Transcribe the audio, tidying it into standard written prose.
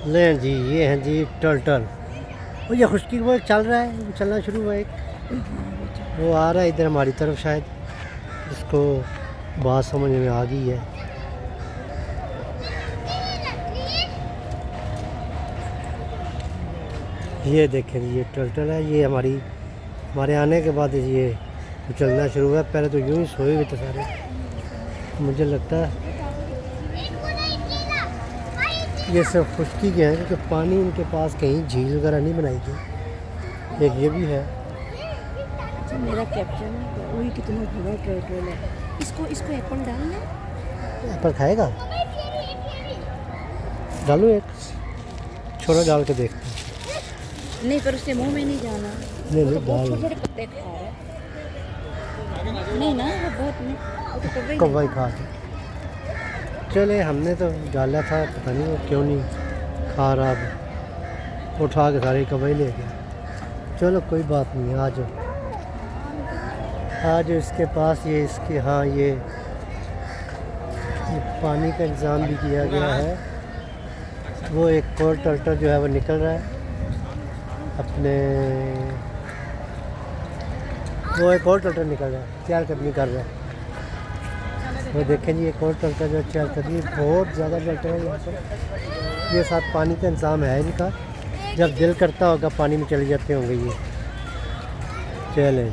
ले जी, ये हैं जी टर्टल। और ये खुश्की वो एक चल रहा है, चलना शुरू हुआ एक, वो आ रहा है इधर हमारी तरफ शायद, इसको बात समझ में आ गई है। ये देखें ये टर्टल है, ये हमारे आने के बाद ये चलना शुरू हुआ। पहले तो यूं ही सोए हुए थे सारे, मुझे लगता है ये सब खुश्की के हैं क्योंकि पानी इनके पास कहीं झील वगैरह नहीं बनाई गई। एक ये भी है। अच्छा मेरा कैप्शन वही कितना बड़ा टर्टल है। इसको एप्पल डालना है। एप्पल खाएगा? डालो एक, छोटा डाल के देखते हैं। नहीं पर उसके मुंह में नहीं जाना। नहीं नहीं डाल। छोटे पत्ते खा रहा है। नहीं ना वो बहुत नहीं, वो तो कौवा ही कौवा ही खा के चले। हमने तो डाला था, पता नहीं वो क्यों नहीं खा रहा। अब उठा के सारे कौवा ही ले गया। चलो कोई बात नहीं, आज इसके पास ये इसके हाँ ये पानी का इंतज़ाम भी किया गया है। वो एक और टर्टल जो है वो निकल रहा है अपने, वो एक और टर्टल निकल रहा है, चहलकदमी कर रहा है। वो देखें जी एक और टर्टल जो चहलकदमी, बहुत ज़्यादा टर्टल है यहाँ पर। ये साथ पानी का इंतज़ाम है इनका, जब दिल करता होगा पानी में चले जाते होंगे ये। चलें।